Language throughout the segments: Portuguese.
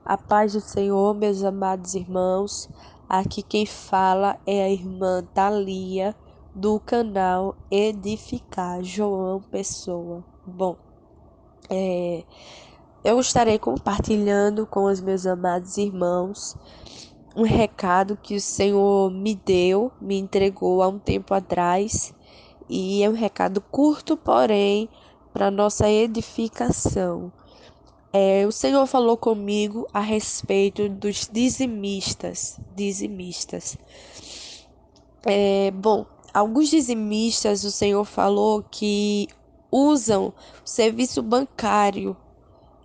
A paz do Senhor, meus amados irmãos. Aqui quem fala é a irmã Thalia, do canal Edificar João Pessoa. Bom, eu estarei compartilhando com os meus amados irmãos um recado que o Senhor me deu, me entregou há um tempo atrás, e é um recado curto, porém, para nossa edificação. O Senhor falou comigo a respeito dos dizimistas. Bom, alguns dizimistas o Senhor falou que usam o serviço bancário.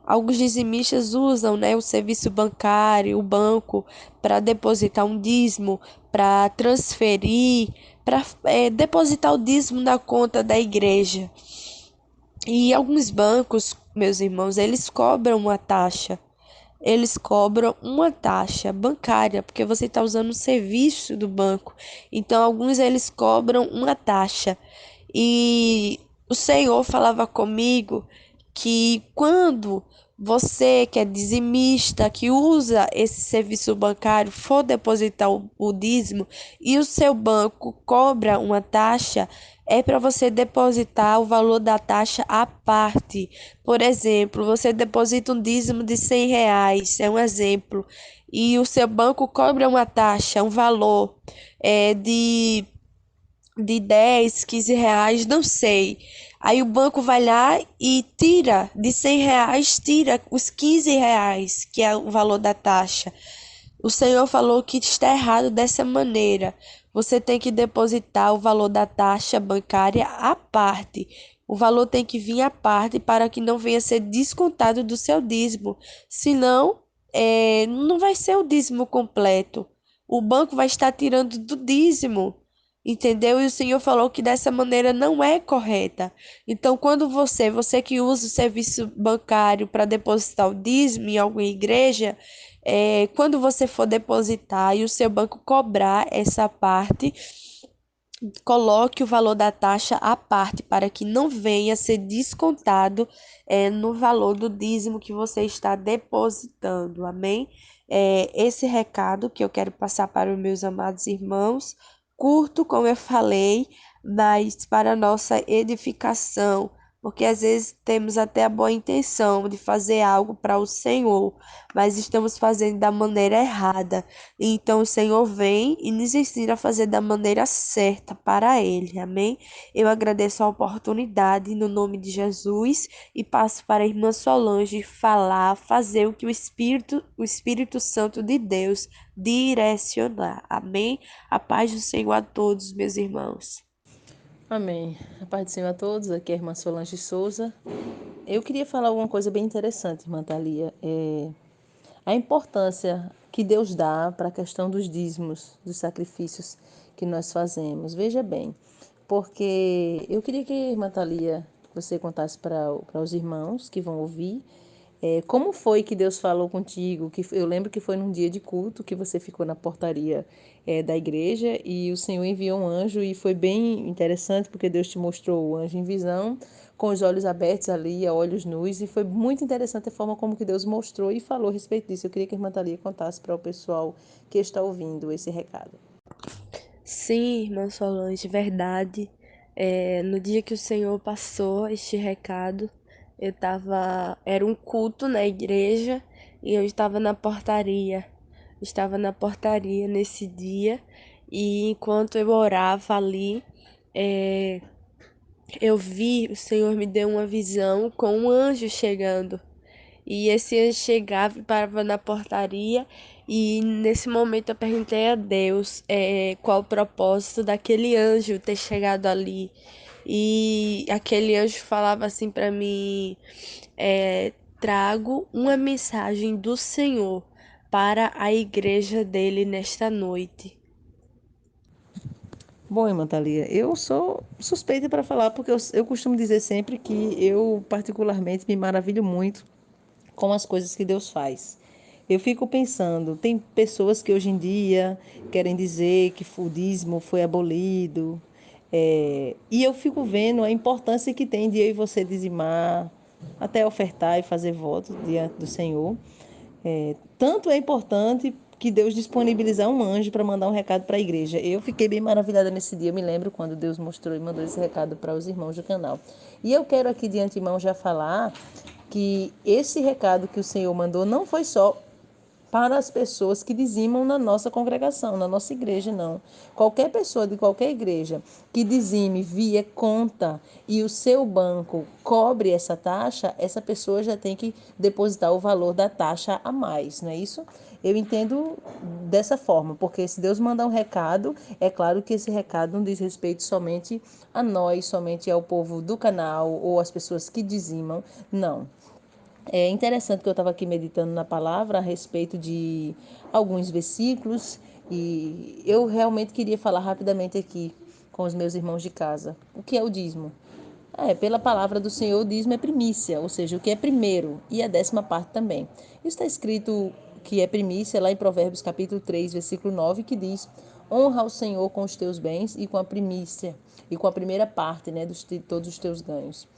Alguns dizimistas usam, né, o serviço bancário, o banco, para depositar um dízimo, para transferir, para depositar o dízimo na conta da igreja. E alguns bancos, meus irmãos, eles cobram uma taxa. Eles cobram uma taxa bancária, porque você está usando o serviço do banco. Então, alguns eles cobram uma taxa. E o Senhor falava comigo que quando você que é dizimista, que usa esse serviço bancário, for depositar o dízimo e o seu banco cobra uma taxa, é para você depositar o valor da taxa à parte. Por exemplo, você deposita um dízimo de R$ 100, é um exemplo, e o seu banco cobra uma taxa, um valor de 10, R$ 15, não sei. Aí o banco vai lá e tira de R$ 100, tira os R$ 15, que é o valor da taxa. O Senhor falou que está errado dessa maneira. Você tem que depositar o valor da taxa bancária à parte. O valor tem que vir à parte para que não venha a ser descontado do seu dízimo. Senão, não vai ser o dízimo completo. O banco vai estar tirando do dízimo. Entendeu? E o Senhor falou que dessa maneira não é correta. Então, quando você que usa o serviço bancário para depositar o dízimo em alguma igreja, quando você for depositar e o seu banco cobrar essa parte, coloque o valor da taxa à parte para que não venha a ser descontado no valor do dízimo que você está depositando. Amém? Esse recado que eu quero passar para os meus amados irmãos, curto, como eu falei, mas para nossa edificação, porque às vezes temos até a boa intenção de fazer algo para o Senhor, mas estamos fazendo da maneira errada. Então o Senhor vem e nos ensina a fazer da maneira certa para Ele. Amém? Eu agradeço a oportunidade no nome de Jesus e passo para a irmã Solange falar, fazer o que o Espírito Santo de Deus direcionar. Amém? A paz do Senhor a todos, meus irmãos. Amém. A paz do Senhor a todos, aqui é a irmã Solange Souza. Eu queria falar alguma coisa bem interessante, irmã Thalia. A importância que Deus dá para a questão dos dízimos, dos sacrifícios que nós fazemos. Veja bem, porque eu queria que, irmã Thalia, você contasse para os irmãos que vão ouvir como foi que Deus falou contigo? Eu lembro que foi num dia de culto que você ficou na portaria da igreja e o Senhor enviou um anjo e foi bem interessante porque Deus te mostrou o anjo em visão, com os olhos abertos ali, a olhos nus, e foi muito interessante a forma como que Deus mostrou e falou a respeito disso. Eu queria que a irmã Thalia contasse para o pessoal que está ouvindo esse recado. Sim, irmã Solange, verdade. No dia que o Senhor passou este recado, era um culto na igreja e eu estava na portaria. Estava na portaria nesse dia e enquanto eu orava ali, eh, eu vi, o Senhor me deu uma visão com um anjo chegando. E esse anjo chegava e parava na portaria. E nesse momento eu perguntei a Deus qual o propósito daquele anjo ter chegado ali. E aquele anjo falava assim para mim: trago uma mensagem do Senhor para a igreja dele nesta noite. Bom, irmã Thalia, eu sou suspeita para falar porque eu costumo dizer sempre que eu particularmente me maravilho muito com as coisas que Deus faz. Eu fico pensando, tem pessoas que hoje em dia querem dizer que o dízimo foi abolido, e eu fico vendo a importância que tem de eu e você dizimar, até ofertar e fazer votos diante do Senhor. Tanto é importante que Deus disponibilizar um anjo para mandar um recado para a igreja. Eu fiquei bem maravilhada nesse dia, eu me lembro quando Deus mostrou e mandou esse recado para os irmãos do canal. E eu quero aqui de antemão já falar que esse recado que o Senhor mandou não foi só para as pessoas que dizimam na nossa congregação, na nossa igreja, não. Qualquer pessoa de qualquer igreja que dizime via conta e o seu banco cobre essa taxa, essa pessoa já tem que depositar o valor da taxa a mais, não é isso? Eu entendo dessa forma, porque se Deus mandar um recado, é claro que esse recado não diz respeito somente a nós, somente ao povo do canal ou às pessoas que dizimam, não. É interessante que eu estava aqui meditando na palavra a respeito de alguns versículos e eu realmente queria falar rapidamente aqui com os meus irmãos de casa. O que é o dízimo? Pela palavra do Senhor, o dízimo é primícia, ou seja, o que é primeiro, e a 10ª parte também. Isso está escrito que é primícia lá em Provérbios capítulo 3, versículo 9, que diz: honra ao Senhor com os teus bens e com a primícia, e com a primeira parte, né, de todos os teus ganhos.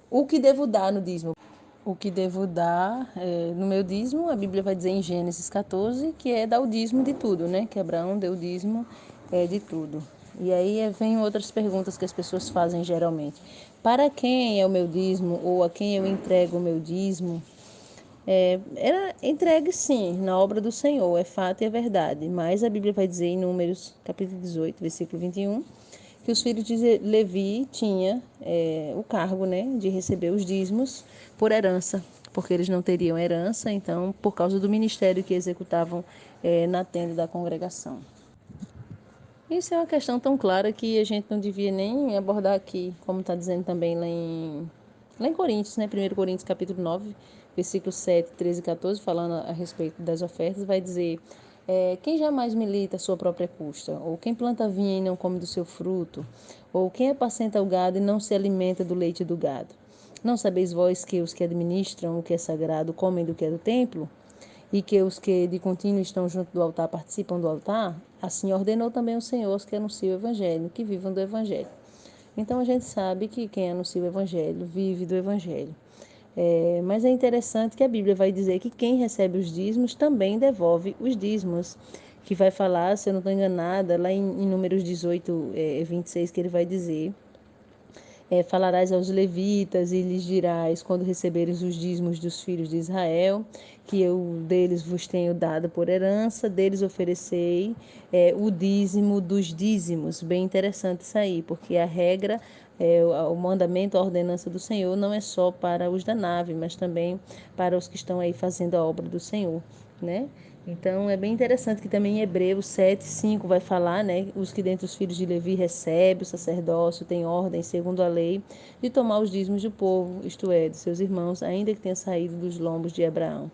O que devo dar no dízimo? O que devo dar no meu dízimo, a Bíblia vai dizer em Gênesis 14, que é dar o dízimo de tudo, né? Que Abraão deu o dízimo de tudo. E aí vem outras perguntas que as pessoas fazem geralmente. Para quem é o meu dízimo ou a quem eu entrego o meu dízimo? Era entregue sim na obra do Senhor, é fato e é verdade. Mas a Bíblia vai dizer em Números capítulo 18, versículo 21, que os filhos de Levi tinham o cargo, né, de receber os dízimos por herança, porque eles não teriam herança, então, por causa do ministério que executavam na tenda da congregação. Isso é uma questão tão clara que a gente não devia nem abordar aqui, como está dizendo também lá em Coríntios, né? 1 Coríntios capítulo 9, versículos 7, 13 e 14, falando a respeito das ofertas, vai dizer: quem jamais milita a sua própria custa? Ou quem planta vinho e não come do seu fruto? Ou quem apacenta o gado e não se alimenta do leite do gado? Não sabeis vós que os que administram o que é sagrado comem do que é do templo? E que os que de contínuo estão junto do altar participam do altar? Assim ordenou também o Senhor os que anunciam o Evangelho, que vivam do Evangelho. Então a gente sabe que quem anuncia o Evangelho vive do Evangelho. Mas é interessante que a Bíblia vai dizer que quem recebe os dízimos também devolve os dízimos. Que vai falar, se eu não estou enganada, lá em Números 18, 26, que ele vai dizer: falarás aos levitas e lhes dirás, quando receberes os dízimos dos filhos de Israel, que eu deles vos tenho dado por herança, deles oferecei o dízimo dos dízimos. Bem interessante isso aí, porque a regra, o mandamento, a ordenança do Senhor não é só para os da nave, mas também para os que estão aí fazendo a obra do Senhor, né? Então, é bem interessante que também em Hebreus 7, 5 vai falar, né? Os que dentre os filhos de Levi recebem o sacerdócio, tem ordem, segundo a lei, de tomar os dízimos do povo, isto é, de seus irmãos, ainda que tenha saído dos lombos de Abraão.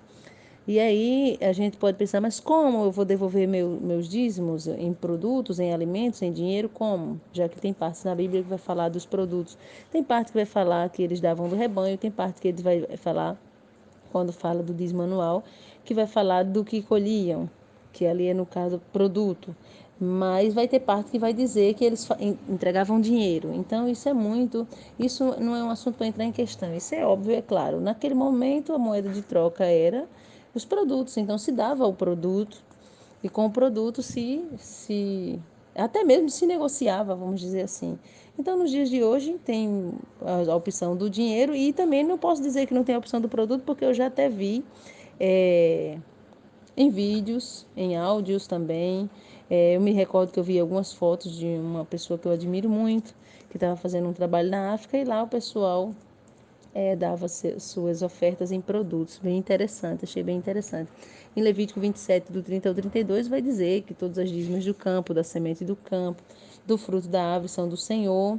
E aí a gente pode pensar, mas como eu vou devolver meus dízimos em produtos, em alimentos, em dinheiro? Como? Já que tem partes na Bíblia que vai falar dos produtos. Tem parte que vai falar que eles davam do rebanho, tem parte que eles vai falar, quando fala do dízimo anual, que vai falar do que colhiam, que ali é, no caso, produto. Mas vai ter parte que vai dizer que eles entregavam dinheiro. Então, isso não é um assunto para entrar em questão. Isso é óbvio, é claro. Naquele momento, a moeda de troca era os produtos. Então, se dava o produto e com o produto até mesmo se negociava, vamos dizer assim. Então, nos dias de hoje, tem a opção do dinheiro e também não posso dizer que não tem a opção do produto, porque eu já até vi em vídeos, em áudios também. Eu me recordo que eu vi algumas fotos de uma pessoa que eu admiro muito, que estava fazendo um trabalho na África, e lá o pessoal dava suas ofertas em produtos. Bem interessante, achei bem interessante. Em Levítico 27, do 30 ao 32, vai dizer que todas as dízimas do campo, da semente do campo, do fruto da árvore são do Senhor.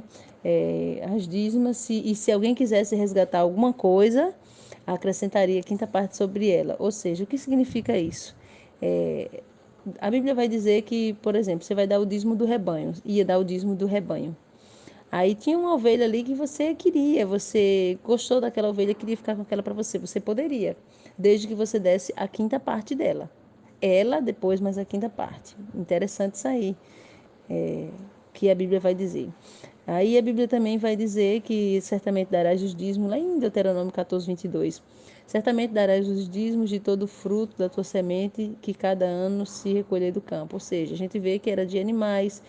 As dízimas, e se alguém quisesse resgatar alguma coisa, acrescentaria a 5ª parte sobre ela. Ou seja, o que significa isso? A Bíblia vai dizer que, por exemplo, você vai dar o dízimo do rebanho, ia dar o dízimo do rebanho. Aí tinha uma ovelha ali que você queria, você gostou daquela ovelha, queria ficar com aquela para você. Você poderia, desde que você desse a 5ª parte dela. Ela depois mais a 5ª parte. Interessante isso aí, que a Bíblia vai dizer. Aí a Bíblia também vai dizer que certamente darás os dízimos, lá em Deuteronômio 14, 22. Certamente darás os dízimos de todo o fruto da tua semente que cada ano se recolher do campo. Ou seja, a gente vê que era de animais,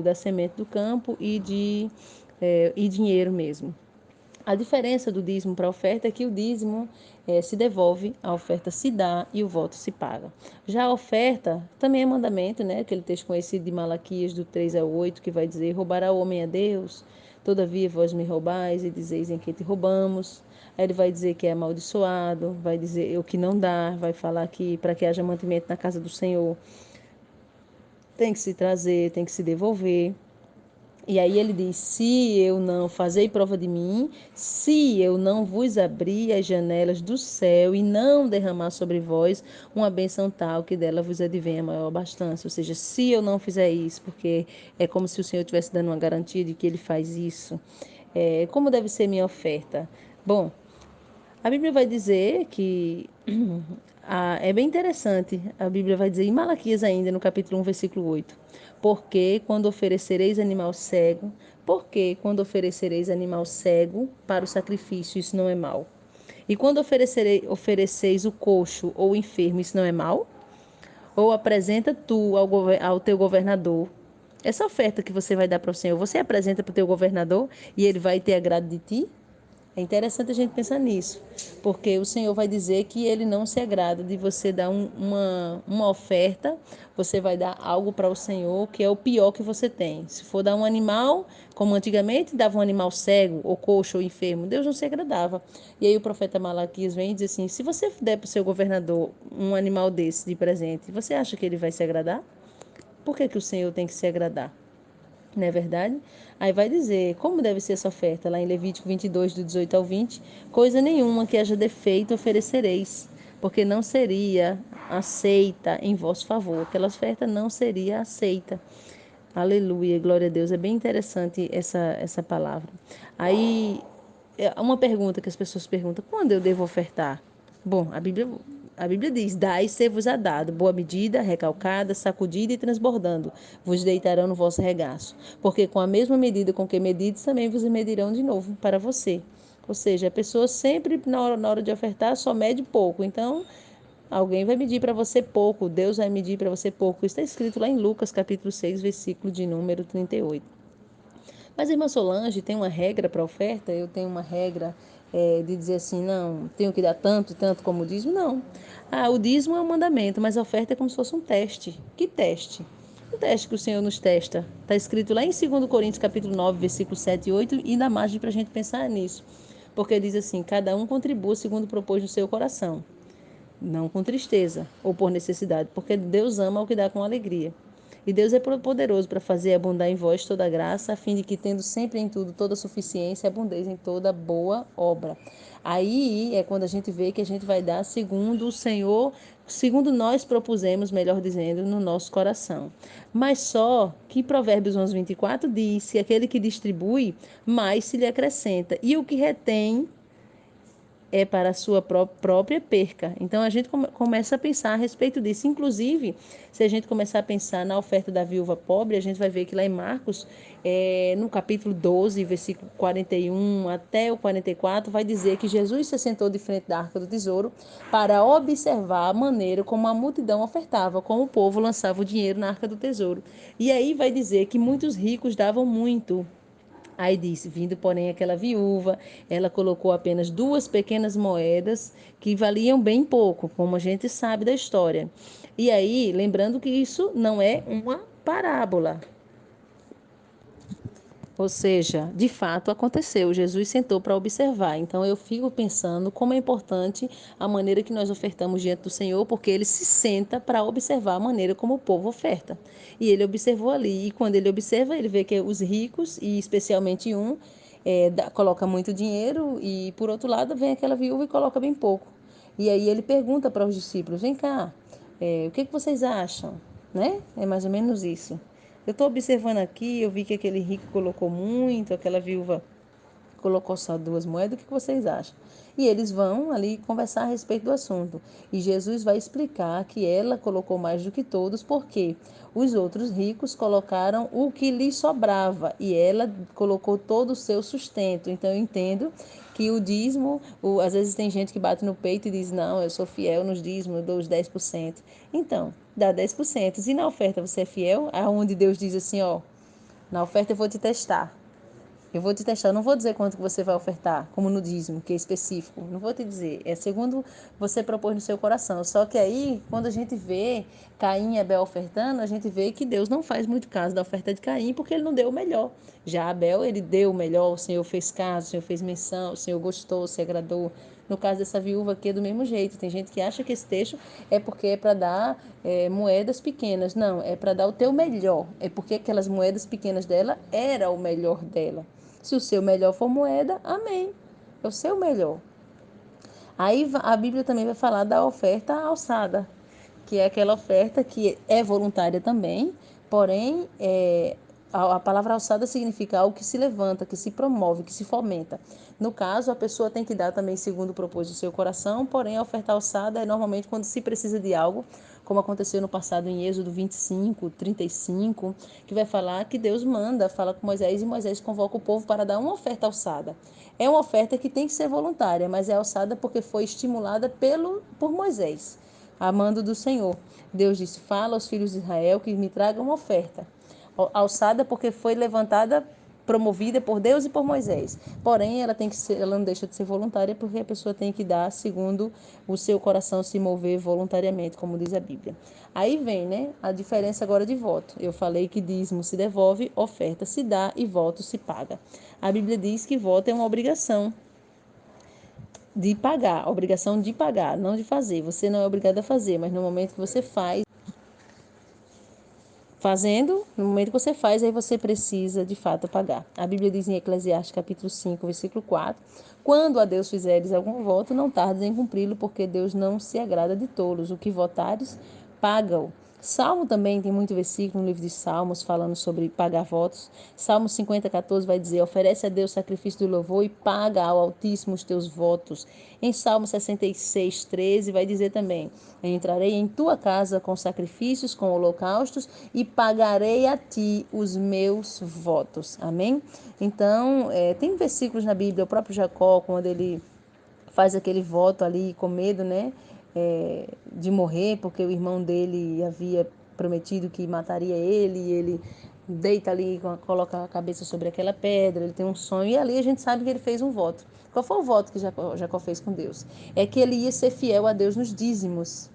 da semente do campo e dinheiro mesmo. A diferença do dízimo para a oferta é que o dízimo se devolve, a oferta se dá e o voto se paga. Já a oferta também é mandamento, né? Aquele texto conhecido de Malaquias, do 3 ao 8, que vai dizer: roubará o homem a Deus, todavia vós me roubais e dizeis em que te roubamos. Aí ele vai dizer que é amaldiçoado, vai dizer o que não dá, vai falar que para que haja mantimento na casa do Senhor, tem que se trazer, tem que se devolver. E aí ele diz: se eu não fazei prova de mim, se eu não vos abrir as janelas do céu e não derramar sobre vós uma bênção tal que dela vos advenha maior abastança. Ou seja, se eu não fizer isso, porque é como se o Senhor estivesse dando uma garantia de que ele faz isso. Como deve ser minha oferta? Bom, a Bíblia vai dizer que é bem interessante. A Bíblia vai dizer em Malaquias ainda, no capítulo 1, versículo 8. Porque quando oferecereis animal cego, porque quando oferecereis animal cego para o sacrifício, isso não é mal. E quando ofereceis o coxo ou o enfermo, isso não é mal? Ou apresenta tu ao teu governador. Essa oferta que você vai dar para o Senhor, você apresenta para o teu governador e ele vai ter agrado de ti? É interessante a gente pensar nisso, porque o Senhor vai dizer que Ele não se agrada de você dar uma oferta, você vai dar algo para o Senhor que é o pior que você tem. Se for dar um animal, como antigamente dava um animal cego, ou coxo, ou enfermo, Deus não se agradava. E aí o profeta Malaquias vem e diz assim: se você der para o seu governador um animal desse de presente, você acha que ele vai se agradar? Por que o Senhor tem que se agradar? Não é verdade? Aí vai dizer como deve ser essa oferta, lá em Levítico 22, do 18 ao 20: coisa nenhuma que haja defeito oferecereis, porque não seria aceita em vosso favor. Aquela oferta não seria aceita. Aleluia, glória a Deus. É bem interessante essa palavra. Aí, uma pergunta que as pessoas perguntam: quando eu devo ofertar? Bom, a Bíblia diz: dai e ser-vos-á dado, boa medida, recalcada, sacudida e transbordando, vos deitarão no vosso regaço. Porque com a mesma medida com que medides, também vos medirão de novo para você. Ou seja, a pessoa sempre, na hora de ofertar, só mede pouco. Então, alguém vai medir para você pouco, Deus vai medir para você pouco. Isso está escrito lá em Lucas, capítulo 6, versículo de número 38. Mas, irmã Solange, tem uma regra para oferta? Eu tenho uma regra de dizer assim: não, tenho que dar tanto e tanto como o dízimo? Não. O dízimo é um mandamento, mas a oferta é como se fosse um teste. Que teste? Um teste que o Senhor nos testa. Está escrito lá em 2 Coríntios, capítulo 9, versículo 7 e 8, e dá margem para a gente pensar nisso. Porque diz assim: cada um contribua segundo propôs no seu coração, não com tristeza ou por necessidade, porque Deus ama o que dá com alegria. E Deus é poderoso para fazer abundar em vós toda graça, a fim de que, tendo sempre em tudo toda suficiência, abundeis em toda boa obra. Aí é quando a gente vê que a gente vai dar segundo o Senhor, segundo nós propusemos, melhor dizendo, no nosso coração. Mas só que Provérbios 11:24 diz que aquele que distribui, mais se lhe acrescenta, e o que retém é para a sua própria perca. Então a gente começa a pensar a respeito disso. Inclusive, se a gente começar a pensar na oferta da viúva pobre, a gente vai ver que lá em Marcos, no capítulo 12, versículo 41 até o 44, vai dizer que Jesus se sentou de frente da arca do tesouro para observar a maneira como a multidão ofertava, como o povo lançava o dinheiro na arca do tesouro. E aí vai dizer que muitos ricos davam muito. Aí disse: vindo, porém, aquela viúva, ela colocou apenas 2 pequenas moedas que valiam bem pouco, como a gente sabe da história. E aí, lembrando que isso não é uma parábola. Ou seja, de fato aconteceu. Jesus sentou para observar. Então eu fico pensando como é importante a maneira que nós ofertamos diante do Senhor, porque ele se senta para observar a maneira como o povo oferta. E ele observou ali. E quando ele observa, ele vê que os ricos, e especialmente um, coloca muito dinheiro, e por outro lado vem aquela viúva e coloca bem pouco. E aí ele pergunta para os discípulos: vem cá, o que vocês acham? Né? É mais ou menos isso. Eu estou observando aqui, eu vi que aquele rico colocou muito, aquela viúva colocou só 2 moedas, o que vocês acham? E eles vão ali conversar a respeito do assunto. E Jesus vai explicar que ela colocou mais do que todos, porque os outros ricos colocaram o que lhes sobrava e ela colocou todo o seu sustento. Então eu entendo que o dízimo, às vezes tem gente que bate no peito e diz, não, eu sou fiel nos dízimos, eu dou os 10%. Então, dá 10%. E na oferta você é fiel? Aonde Deus diz assim, ó, na oferta eu vou te testar. Eu vou te testar, eu não vou dizer quanto que você vai ofertar, como no dízimo, que é específico. Não vou te dizer, é segundo você propôs no seu coração. Só que aí, quando a gente vê Caim e Abel ofertando, a gente vê que Deus não faz muito caso da oferta de Caim, porque ele não deu o melhor. Já Abel, ele deu o melhor, o Senhor fez caso, o Senhor fez menção, o Senhor gostou, se agradou. No caso dessa viúva aqui é do mesmo jeito. Tem gente que acha que esse texto é porque é para dar moedas pequenas. Não, é para dar o teu melhor. É porque aquelas moedas pequenas dela era o melhor dela. Se o seu melhor for moeda, amém. É o seu melhor. Aí a Bíblia também vai falar da oferta alçada, que é aquela oferta que é voluntária também, porém a palavra alçada significa algo que se levanta, que se promove, que se fomenta. No caso, a pessoa tem que dar também segundo o propósito do seu coração, porém a oferta alçada é normalmente quando se precisa de algo, como aconteceu no passado em Êxodo 25, 35, que vai falar que Deus manda, fala com Moisés e Moisés convoca o povo para dar uma oferta alçada. É uma oferta que tem que ser voluntária, mas é alçada porque foi estimulada por Moisés, a mando do Senhor. Deus disse, fala aos filhos de Israel que me tragam uma oferta. Alçada porque foi levantada, promovida por Deus e por Moisés. Porém, ela não deixa de ser voluntária porque a pessoa tem que dar segundo o seu coração se mover voluntariamente, como diz a Bíblia. Aí vem, né, a diferença agora de voto. Eu falei que dízimo se devolve, oferta se dá e voto se paga. A Bíblia diz que voto é uma obrigação de pagar, obrigação de pagar, não de fazer. Você não é obrigado a fazer, mas no momento que você faz, no momento que você faz, aí você precisa de fato pagar. A Bíblia diz em Eclesiastes capítulo 5, versículo 4, quando a Deus fizeres algum voto, não tardes em cumpri-lo, porque Deus não se agrada de tolos. O que votares, paga-o. Salmo também tem muito versículo no livro de Salmos falando sobre pagar votos. Salmo 50, 14 vai dizer, oferece a Deus sacrifício de louvor e paga ao Altíssimo os teus votos. Em Salmo 66, 13 vai dizer também, entrarei em tua casa com sacrifícios, com holocaustos e pagarei a ti os meus votos. Amém? Então, tem versículos na Bíblia, o próprio Jacó, quando ele faz aquele voto ali com medo, né? De morrer, porque o irmão dele havia prometido que mataria ele, e ele deita ali, coloca a cabeça sobre aquela pedra, ele tem um sonho, e ali a gente sabe que ele fez um voto. Qual foi o voto que Jacó fez com Deus? É que ele ia ser fiel a Deus nos dízimos.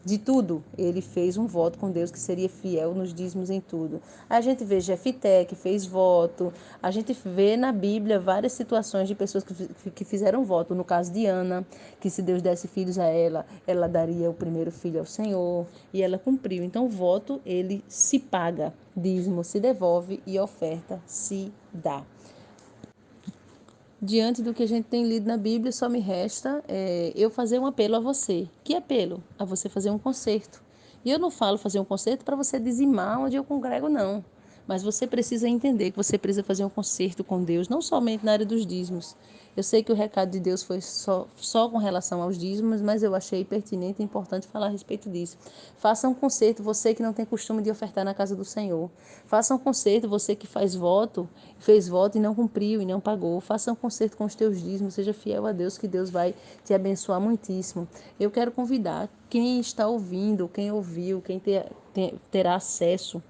De tudo, ele fez um voto com Deus que seria fiel nos dízimos em tudo. A gente vê Jefité, que fez voto. A gente vê na Bíblia várias situações de pessoas que fizeram voto. No caso de Ana, que se Deus desse filhos a ela, ela daria o primeiro filho ao Senhor. E ela cumpriu. Então, o voto, ele se paga. Dízimo se devolve e oferta se dá. Diante do que a gente tem lido na Bíblia, só me resta eu fazer um apelo a você. Que apelo? A você fazer um concerto. E eu não falo fazer um concerto para você dizimar onde eu congrego, não. Mas você precisa entender que você precisa fazer um concerto com Deus, não somente na área dos dízimos. Eu sei que o recado de Deus foi só com relação aos dízimos, mas eu achei pertinente e importante falar a respeito disso. Faça um concerto, você que não tem costume de ofertar na casa do Senhor. Faça um concerto, você que fez voto e não cumpriu e não pagou. Faça um concerto com os teus dízimos, seja fiel a Deus, que Deus vai te abençoar muitíssimo. Eu quero convidar quem está ouvindo, quem ouviu, quem terá acesso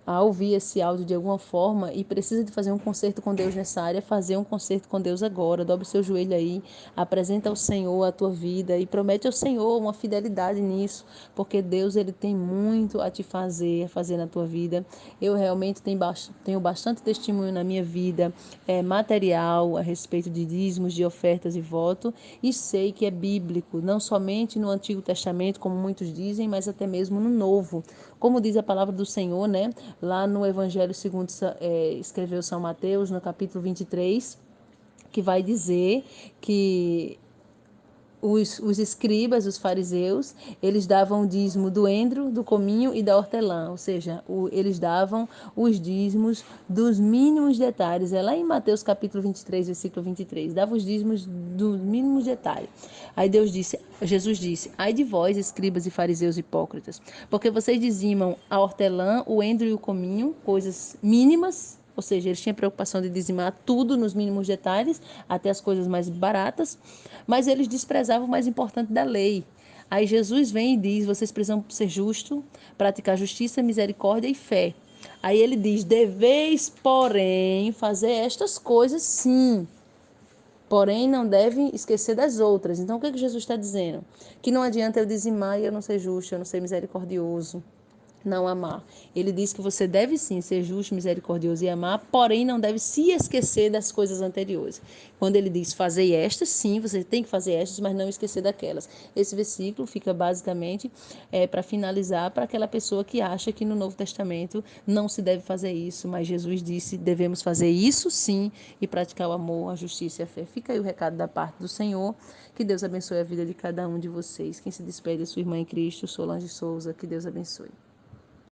a ouvir esse áudio de alguma forma e precisa de fazer um concerto com Deus nessa área, fazer um concerto com Deus agora. Dobre seu joelho aí, apresenta ao Senhor a tua vida e promete ao Senhor uma fidelidade nisso, porque Deus ele tem muito a te fazer, a fazer na tua vida. Eu realmente tenho bastante testemunho na minha vida, material a respeito de dízimos, de ofertas e voto, e sei que é bíblico, não somente no Antigo Testamento, como muitos dizem, mas até mesmo no Novo. Como diz a palavra do Senhor, né? Lá no Evangelho segundo escreveu São Mateus, no capítulo 23, que vai dizer que os escribas, os fariseus, eles davam o dízimo do endro, do cominho e da hortelã, ou seja, eles davam os dízimos dos mínimos detalhes. É lá em Mateus capítulo 23, versículo 23, dava os dízimos dos mínimos detalhes. Aí Jesus disse, ai de vós, escribas e fariseus hipócritas, porque vocês dizimam a hortelã, o endro e o cominho, coisas mínimas, ou seja, eles tinham preocupação de dizimar tudo nos mínimos detalhes, até as coisas mais baratas, mas eles desprezavam o mais importante da lei. Aí Jesus vem e diz: vocês precisam ser justos, praticar justiça, misericórdia e fé. Aí ele diz: deveis, porém, fazer estas coisas sim, porém não devem esquecer das outras. Então, o que Jesus está dizendo? Que não adianta eu dizimar e eu não ser justo, eu não ser misericordioso, não amar. Ele diz que você deve sim ser justo, misericordioso e amar, porém não deve se esquecer das coisas anteriores. Quando ele diz fazer estas, sim, você tem que fazer estas, mas não esquecer daquelas. Esse versículo fica basicamente para finalizar para aquela pessoa que acha que no Novo Testamento não se deve fazer isso, mas Jesus disse devemos fazer isso sim e praticar o amor, a justiça e a fé. Fica aí o recado da parte do Senhor. Que Deus abençoe a vida de cada um de vocês. Quem se despede é sua irmã em Cristo, Solange Souza. Que Deus abençoe.